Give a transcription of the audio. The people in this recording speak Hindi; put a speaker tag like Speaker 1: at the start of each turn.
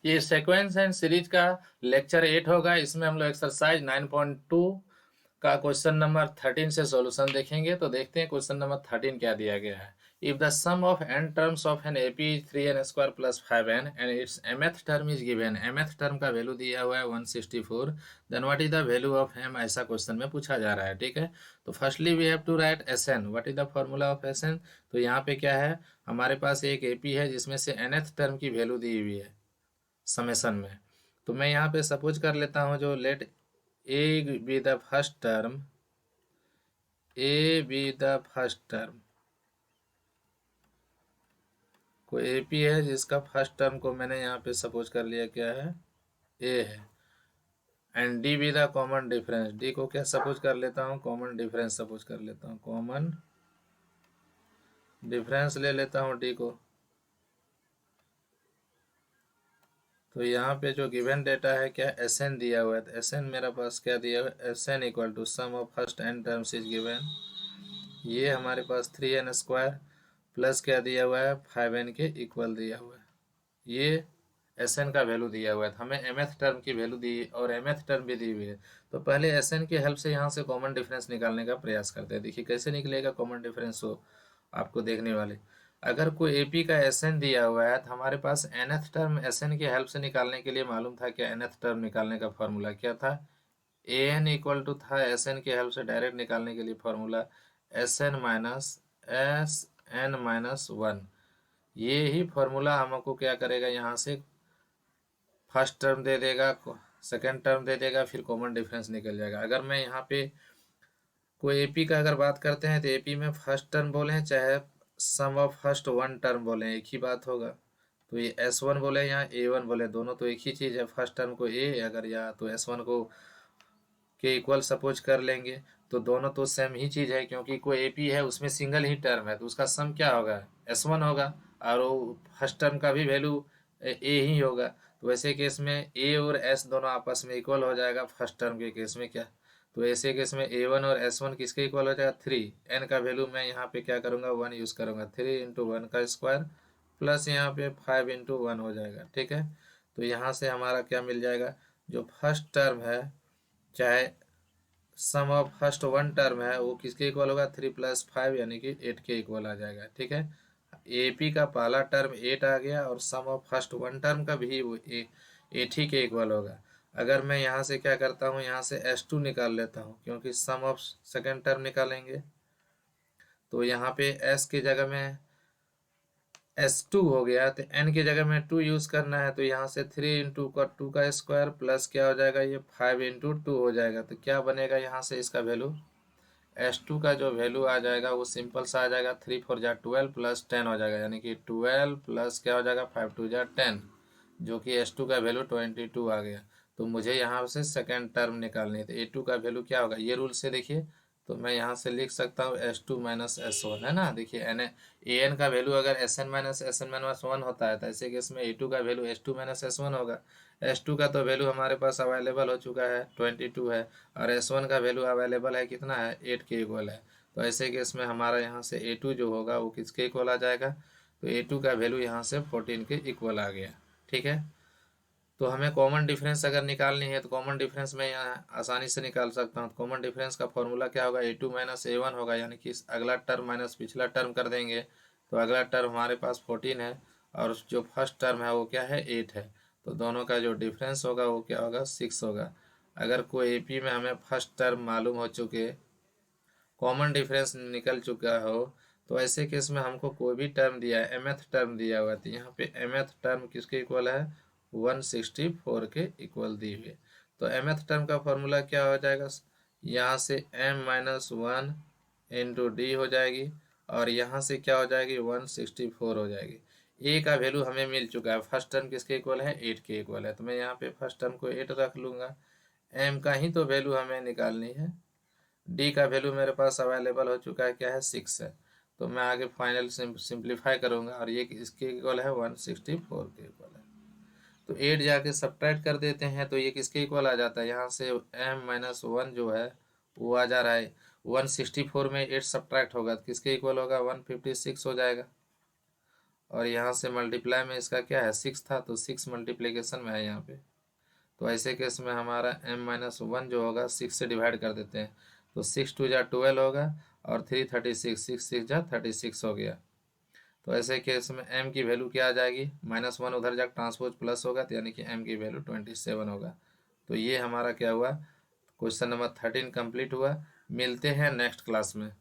Speaker 1: ये सीक्वेंस एंड सीरीज का लेक्चर 8 होगा। इसमें हम लोग एक्सरसाइज 9.2 का क्वेश्चन नंबर 13 से सॉल्यूशन देखेंगे। तो देखते हैं क्वेश्चन नंबर 13 क्या दिया गया है। If the sum of n terms of n AP is 3n square plus 5n and its mth term is given, mth term का वैल्यू दिया हुआ है 164, then what is the value of m, ऐसा क्वेश्चन में पूछा जा रहा है। ठीक है, तो firstly we have to write Sn। What is the formula of Sn? तो यहाँ पे क्या है, हमारे पास एक एपी है जिसमें से nth टर्म की वैल्यू दी हुई है समेसन में। तो मैं यहाँ पे सपोज कर लेता हूँ जो let A be the first term, A be the first term, कोई ए पी है जिसका फर्स्ट टर्म को मैंने यहाँ पे सपोज कर लिया क्या है, ए है। And D be the common difference, D को क्या सपोज कर लेता हूँ, कॉमन डिफरेंस सपोज कर लेता हूँ, कॉमन डिफरेंस ले लेता हूँ डी को। तो यहाँ पे जो गिवन डेटा है क्या, एस एन दिया हुआ है। तो एस एन मेरा पास क्या दिया हुआ है, S n equal to sum of first n terms is given, ये हमारे पास 3n स्क्वायर प्लस क्या दिया हुआ है, 5n के इक्वल दिया हुआ है। ये एस एन का वैल्यू दिया हुआ है। तो हमें mth टर्म की वैल्यू दी और mth टर्म भी दी हुई है। तो पहले एस एन की हेल्प से यहाँ से कॉमन डिफरेंस निकालने का प्रयास करते हैं। देखिए कैसे निकलेगा कॉमन डिफरेंस, हो आपको देखने वाले। अगर कोई एपी का एस एन दिया हुआ है तो हमारे पास nth टर्म एस एन की हेल्प से निकालने के लिए मालूम था कि nth टर्म निकालने का फॉर्मूला क्या था, ए एन इक्वल टू था एस एन की हेल्प से डायरेक्ट निकालने के लिए formula S n minus one. ये ही फॉर्मूला हमको क्या करेगा, यहाँ से फर्स्ट टर्म दे देगा, सेकंड टर्म दे देगा, फिर कॉमन डिफरेंस निकल जाएगा। अगर मैं यहाँ पे कोई एपी का अगर बात करते हैं तो एपी में फर्स्ट टर्म बोले चाहे सम ऑफ फर्स्ट वन टर्म बोले एक ही बात होगा। तो ये एस वन बोले या ए वन बोले, दोनों तो एक ही चीज़ है। फर्स्ट टर्म को ए अगर या तो एस वन को के इक्वल सपोज कर लेंगे तो दोनों तो सेम ही चीज़ है, क्योंकि कोई एपी है उसमें सिंगल ही टर्म है तो उसका सम क्या होगा, एस वन होगा। और वो फर्स्ट टर्म का भी वैल्यू ए ही होगा। तो वैसे केस में ए और एस दोनों आपस में इक्वल हो जाएगा फर्स्ट टर्म के केस में क्या। तो ऐसे केस में ए वन और एस वन किसके इक्वल हो जाएगा, थ्री। एन का वैल्यू मैं यहाँ पे क्या करूँगा, वन यूज़ करूँगा, 3 × 1 का स्क्वायर प्लस यहाँ पे 5 × 1 हो जाएगा। ठीक है, तो यहाँ से हमारा क्या मिल जाएगा, जो फर्स्ट टर्म है चाहे सम ऑफ फर्स्ट वन टर्म है वो किसके इक्वल होगा, 3 + 5 यानी कि 8 के इक्वल आ जाएगा। ठीक है, एपी का पहला टर्म 8 आ गया और सम ऑफ फर्स्ट वन टर्म का भी वो 8 ही के इक्वल होगा। अगर मैं यहाँ से क्या करता हूँ, यहाँ से S2 निकाल लेता हूँ, क्योंकि सम ऑफ सेकेंड टर्म निकालेंगे। तो यहाँ पे S की जगह में S2 हो गया, तो n की जगह में 2 यूज़ करना है। तो यहाँ से 3 × 2 का स्क्वायर प्लस क्या हो जाएगा, ये 5 × 2 हो जाएगा। तो क्या बनेगा यहाँ से इसका वैल्यू, S2 का जो वैल्यू आ जाएगा वो सिंपल सा आ जाएगा, 3 × 4 = 12 प्लस 10 हो जाएगा, यानी कि 12 प्लस क्या हो जाएगा, 5 × 2 = 10, जो कि S2 का वैल्यू 22 आ गया। तो मुझे यहाँ से सेकेंड टर्म निकालनी है। तो A2 का वैल्यू क्या होगा, ये रूल से देखिए, तो मैं यहाँ से लिख सकता हूँ S2 - S1 है ना। देखिए एन का वैल्यू अगर SN - SN - 1 होता है तो ऐसे केस में A2 का वैल्यू S2 - S1 होगा। S2 का तो वैल्यू हमारे पास अवेलेबल हो चुका है, 22 है, और S1 का वैल्यू अवेलेबल है कितना है, 8 के इक्वल है। तो ऐसे केस में हमारा यहाँ से A2 जो होगा वो किसके इक्वल आ जाएगा, तो A2 का वैल्यू यहाँ से 14 के इक्वल आ गया। ठीक है, तो हमें कॉमन डिफरेंस अगर निकालनी है तो कॉमन डिफरेंस मैं यहाँ आसानी से निकाल सकता हूँ। कॉमन डिफरेंस का फॉर्मूला क्या होगा, A2 - A1 होगा, यानी कि अगला टर्म माइनस पिछला टर्म कर देंगे। तो अगला टर्म हमारे पास 14 है और जो फर्स्ट टर्म है वो क्या है, 8 है। तो दोनों का जो डिफरेंस होगा वो क्या होगा, 6 होगा। अगर कोई एपी में हमें फर्स्ट टर्म मालूम हो चुके, कॉमन डिफरेंस निकल चुका हो, तो ऐसे केस में हमको कोई भी टर्म दिया है, mth टर्म दिया हुआ है, यहाँ पे mth टर्म किसके इक्वल है, 164 के इक्वल दी हुई है। तो mth टर्म का फॉर्मूला क्या हो जाएगा, यहाँ से m - 1 इंटू डी हो जाएगी और यहाँ से क्या हो जाएगी, 164 हो जाएगी। ए का वैल्यू हमें मिल चुका है, फर्स्ट टर्म किसके इक्वल है, 8 के इक्वल है। तो मैं यहाँ पे फर्स्ट टर्म को 8 रख लूँगा। एम का ही तो वैल्यू हमें निकालनी है। डी का वैल्यू मेरे पास अवेलेबल हो चुका है, क्या है, 6 है। तो मैं आगे फाइनल सिंप्लीफाई करूंगा और ये इसके इक्वल है 164 के इक्वल है। तो 8 जाके सब्ट्रैक्ट कर देते हैं तो ये किसके इक्वल आ जाता है, यहाँ से m - 1 जो है वो आ जा रहा है 164 में 8 सब्ट्रैक्ट होगा तो किसके इक्वल होगा, 156 हो जाएगा। और यहाँ से मल्टीप्लाई में इसका क्या है 6 था, तो 6 मल्टीप्लीकेशन में है यहाँ पे। तो ऐसे केस में हमारा m-1 जो होगा 6 से डिवाइड कर देते हैं, तो 6×2 = 12 होगा, और 3 36, 6×6 = 36 हो गया। तो ऐसे केस में m की वैल्यू क्या आ जाएगी, -1 उधर जाकर ट्रांसपोज प्लस होगा, तो यानी कि m की वैल्यू 27 होगा। तो ये हमारा क्या हुआ, क्वेश्चन नंबर 13 कंप्लीट हुआ। मिलते हैं नेक्स्ट क्लास में।